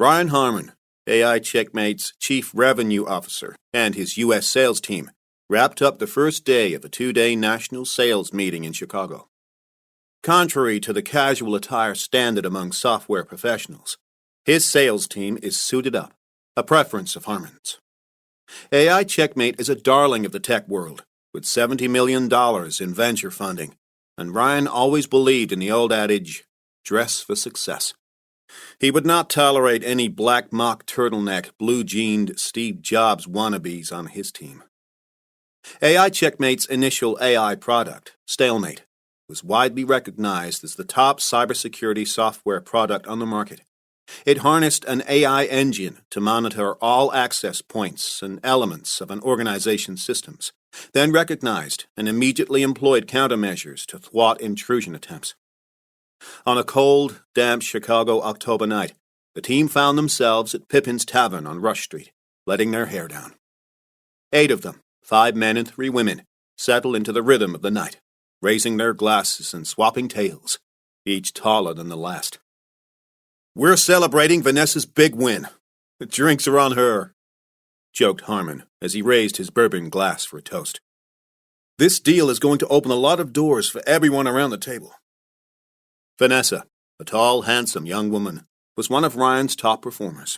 Brian Harmon, AI Checkmate's Chief Revenue Officer, and his U.S. sales team wrapped up the first day of a 2-day national sales meeting in Chicago. Contrary to the casual attire standard among software professionals, his sales team is suited up, a preference of Harmon's. AI Checkmate is a darling of the tech world, with $70 million in venture funding, and Ryan always believed in the old adage, dress for success. He would not tolerate any black mock turtleneck, blue-jeaned Steve Jobs wannabes on his team. AI Checkmate's initial AI product, Stalemate, was widely recognized as the top cybersecurity software product on the market. It harnessed an AI engine to monitor all access points and elements of an organization's systems, then recognized and immediately employed countermeasures to thwart intrusion attempts. On a cold, damp Chicago October night, the team found themselves at Pippin's Tavern on Rush Street, letting their hair down. 8 of them, 5 men and 3 women, settled into the rhythm of the night, raising their glasses and swapping tales, each taller than the last. "We're celebrating Vanessa's big win. The drinks are on her," joked Harmon as he raised his bourbon glass for a toast. "This deal is going to open a lot of doors for everyone around the table." Vanessa, a tall, handsome young woman, was one of Ryan's top performers.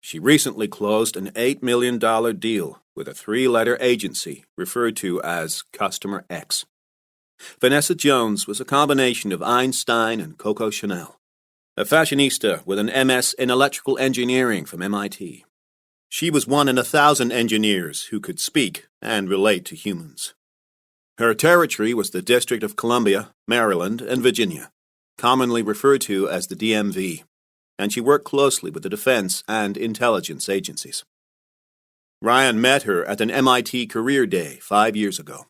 She recently closed an $8 million deal with a 3-letter agency referred to as Customer X. Vanessa Jones was a combination of Einstein and Coco Chanel, a fashionista with an MS in electrical engineering from MIT. She was one in 1,000 engineers who could speak and relate to humans. Her territory was the District of Columbia, Maryland, and Virginia, commonly referred to as the DMV, and she worked closely with the defense and intelligence agencies. Ryan met her at an MIT career day 5 years ago.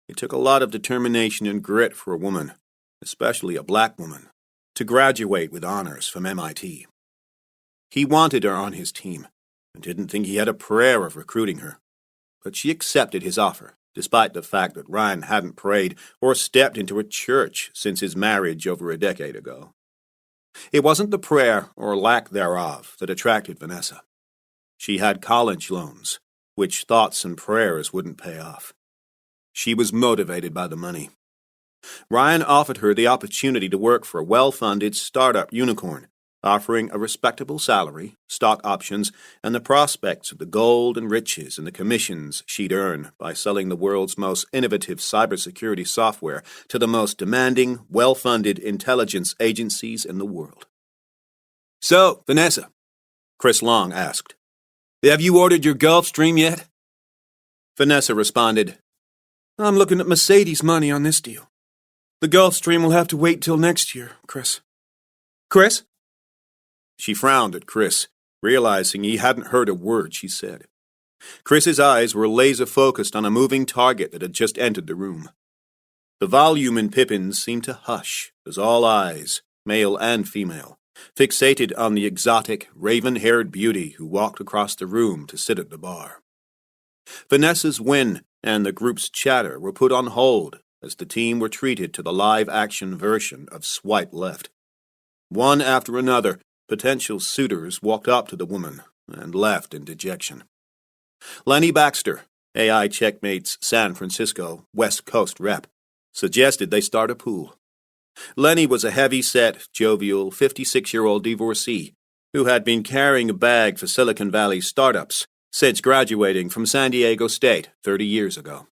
It took a lot of determination and grit for a woman, especially a black woman, to graduate with honors from MIT. He wanted her on his team and didn't think he had a prayer of recruiting her, but she accepted his offer, despite the fact that Ryan hadn't prayed or stepped into a church since his marriage over a decade ago. It wasn't the prayer or lack thereof that attracted Vanessa. She had college loans, which thoughts and prayers wouldn't pay off. She was motivated by the money. Ryan offered her the opportunity to work for a well-funded startup unicorn, offering a respectable salary, stock options, and the prospects of the gold and riches and the commissions she'd earn by selling the world's most innovative cybersecurity software to the most demanding, well-funded intelligence agencies in the world. "So, Vanessa," Chris Long asked, "have you ordered your Gulfstream yet?" Vanessa responded, "I'm looking at Mercedes money on this deal. The Gulfstream will have to wait till next year, Chris." "Chris?" She frowned at Chris, realizing he hadn't heard a word she said. Chris's eyes were laser-focused on a moving target that had just entered the room. The volume in Pippin's seemed to hush as all eyes, male and female, fixated on the exotic, raven-haired beauty who walked across the room to sit at the bar. Vanessa's win and the group's chatter were put on hold as the team were treated to the live-action version of Swipe Left. One after another, potential suitors walked up to the woman and left in dejection. Lenny Baxter, AI Checkmate's San Francisco West Coast rep, suggested they start a pool. Lenny was a heavy-set, jovial, 56-year-old divorcee who had been carrying a bag for Silicon Valley startups since graduating from San Diego State 30 years ago.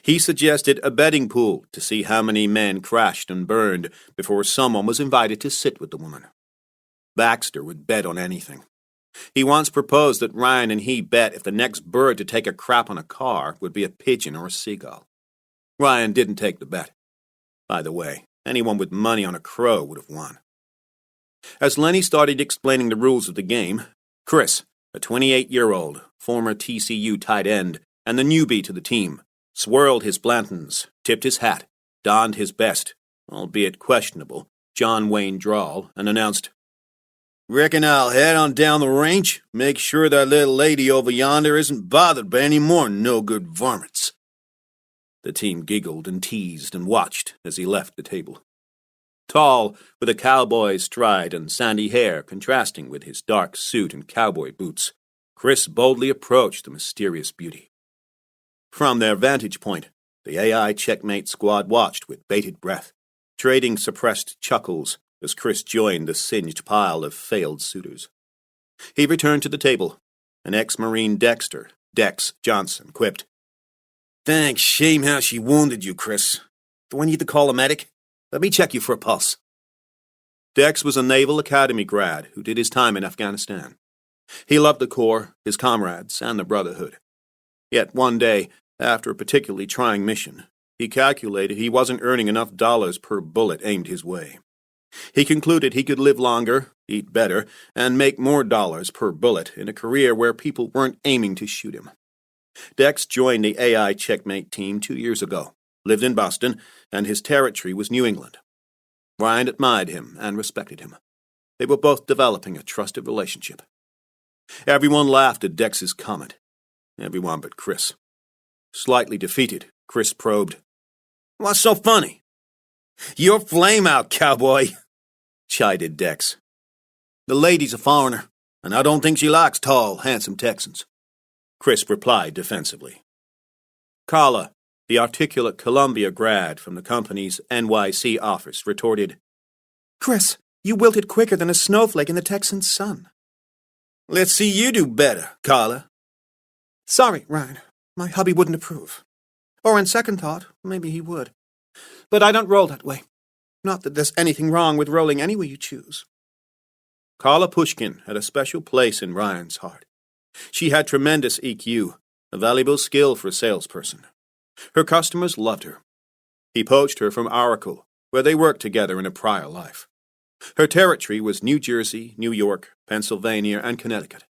He suggested a betting pool to see how many men crashed and burned before someone was invited to sit with the woman. Baxter would bet on anything. He once proposed that Ryan and he bet if the next bird to take a crap on a car would be a pigeon or a seagull. Ryan didn't take the bet. By the way, anyone with money on a crow would have won. As Lenny started explaining the rules of the game, Chris, a 28-year-old, former TCU tight end, and the newbie to the team, swirled his Blantons, tipped his hat, donned his best, albeit questionable, John Wayne drawl, and announced, "Reckon I'll head on down the range, make sure that little lady over yonder isn't bothered by any more no-good varmints." The team giggled and teased and watched as he left the table. Tall, with a cowboy's stride and sandy hair contrasting with his dark suit and cowboy boots, Chris boldly approached the mysterious beauty. From their vantage point, the AI checkmate squad watched with bated breath, trading suppressed chuckles as Chris joined the singed pile of failed suitors. He returned to the table, and ex-Marine Dexter, Dex Johnson, quipped, "Thanks, shame how she wounded you, Chris. Do I need to call a medic? Let me check you for a pulse." Dex was a Naval Academy grad who did his time in Afghanistan. He loved the Corps, his comrades, and the Brotherhood. Yet one day, after a particularly trying mission, he calculated he wasn't earning enough dollars per bullet aimed his way. He concluded he could live longer, eat better, and make more dollars per bullet in a career where people weren't aiming to shoot him. Dex joined the AI checkmate team 2 years ago, lived in Boston, and his territory was New England. Ryan admired him and respected him. They were both developing a trusted relationship. Everyone laughed at Dex's comment. Everyone but Chris. Slightly defeated, Chris probed, "What's so funny?" "You're flame out, cowboy," chided Dex. "The lady's a foreigner, and I don't think she likes tall, handsome Texans," Chris replied defensively. Carla, the articulate Columbia grad from the company's NYC office, retorted, "Chris, you wilted quicker than a snowflake in the Texan sun." "Let's see you do better, Carla." "Sorry, Ryan. My hubby wouldn't approve. Or on second thought, maybe he would. But I don't roll that way. Not that there's anything wrong with rolling any way you choose." Carla Pushkin had a special place in Ryan's heart. She had tremendous EQ, a valuable skill for a salesperson. Her customers loved her. He poached her from Oracle, where they worked together in a prior life. Her territory was New Jersey, New York, Pennsylvania, and Connecticut.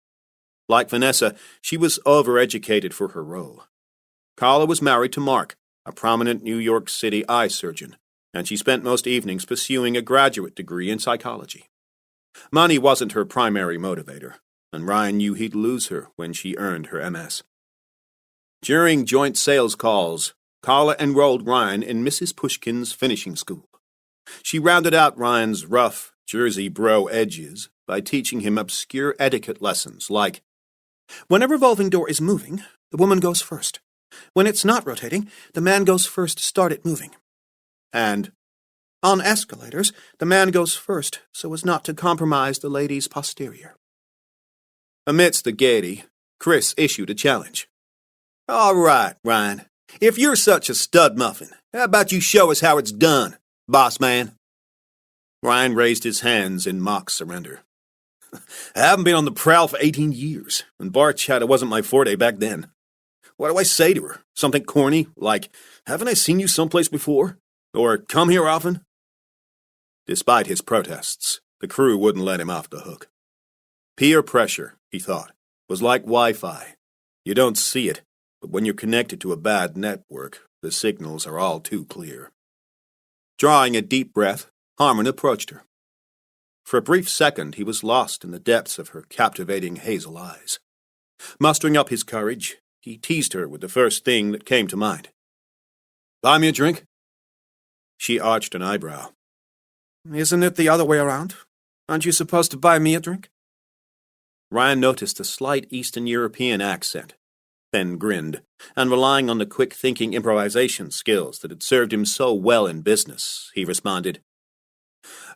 Like Vanessa, she was overeducated for her role. Carla was married to Mark, a prominent New York City eye surgeon, and she spent most evenings pursuing a graduate degree in psychology. Money wasn't her primary motivator, and Ryan knew he'd lose her when she earned her MS. During joint sales calls, Carla enrolled Ryan in Mrs. Pushkin's finishing school. She rounded out Ryan's rough Jersey bro edges by teaching him obscure etiquette lessons like, "When a revolving door is moving, the woman goes first. When it's not rotating, the man goes first to start it moving." And, "On escalators, the man goes first so as not to compromise the lady's posterior." Amidst the gaiety, Chris issued a challenge. "All right, Ryan. If you're such a stud muffin, how about you show us how it's done, boss man?" Ryan raised his hands in mock surrender. "I haven't been on the prowl for 18 years, and bar chatter wasn't my forte back then. What do I say to her? Something corny, like, 'Haven't I seen you someplace before?' Or, 'Come here often?'" Despite his protests, the crew wouldn't let him off the hook. Peer pressure, he thought, was like Wi-Fi. You don't see it, but when you're connected to a bad network, the signals are all too clear. Drawing a deep breath, Harmon approached her. For a brief second, he was lost in the depths of her captivating hazel eyes. Mustering up his courage, he teased her with the first thing that came to mind. "Buy me a drink?" She arched an eyebrow. "Isn't it the other way around? Aren't you supposed to buy me a drink?" Ryan noticed a slight Eastern European accent, then grinned, and relying on the quick-thinking improvisation skills that had served him so well in business, he responded,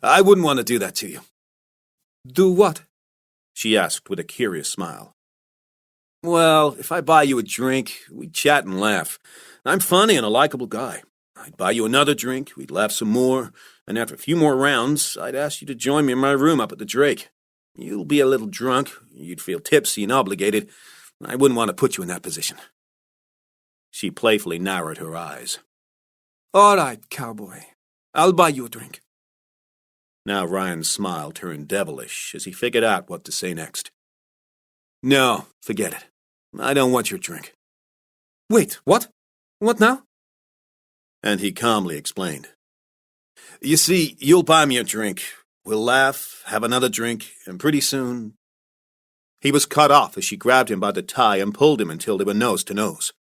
"I wouldn't want to do that to you." "Do what?" she asked with a curious smile. "Well, if I buy you a drink, we'd chat and laugh. I'm funny and a likable guy. I'd buy you another drink, we'd laugh some more, and after a few more rounds, I'd ask you to join me in my room up at the Drake. You'll be a little drunk, you'd feel tipsy and obligated. I wouldn't want to put you in that position." She playfully narrowed her eyes. "All right, cowboy. I'll buy you a drink." Now Ryan's smile turned devilish as he figured out what to say next. "No, forget it. I don't want your drink." "Wait, what? What now?" And he calmly explained. "You see, you'll buy me a drink. We'll laugh, have another drink, and pretty soon—" He was cut off as she grabbed him by the tie and pulled him until they were nose to nose.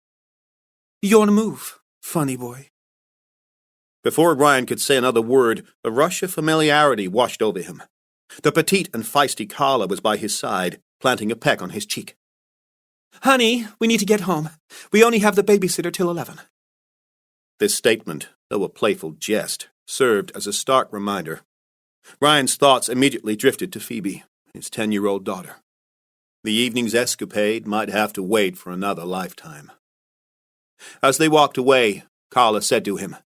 "You're on the move, funny boy." Before Ryan could say another word, a rush of familiarity washed over him. The petite and feisty Carla was by his side, planting a peck on his cheek. "Honey, we need to get home. We only have the babysitter till 11. This statement, though a playful jest, served as a stark reminder. Ryan's thoughts immediately drifted to Phoebe, his 10-year-old daughter. The evening's escapade might have to wait for another lifetime. As they walked away, Carla said to him,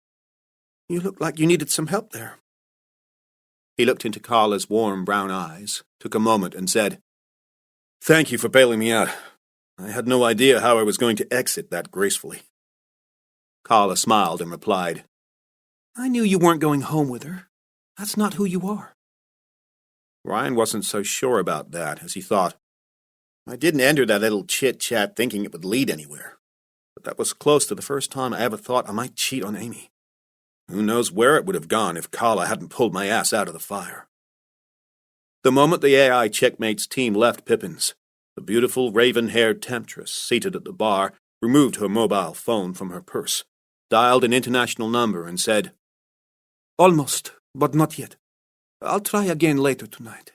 "You look like you needed some help there." He looked into Carla's warm brown eyes, took a moment, and said, "Thank you for bailing me out. I had no idea how I was going to exit that gracefully." Carla smiled and replied, "I knew you weren't going home with her. That's not who you are." Ryan wasn't so sure about that, as he thought, I didn't enter that little chit-chat thinking it would lead anywhere. But that was close to the first time I ever thought I might cheat on Amy. Who knows where it would have gone if Carla hadn't pulled my ass out of the fire. The moment the AI Checkmates team left Pippin's, the beautiful raven-haired temptress seated at the bar removed her mobile phone from her purse, dialed an international number, and said, "Almost, but not yet. I'll try again later tonight."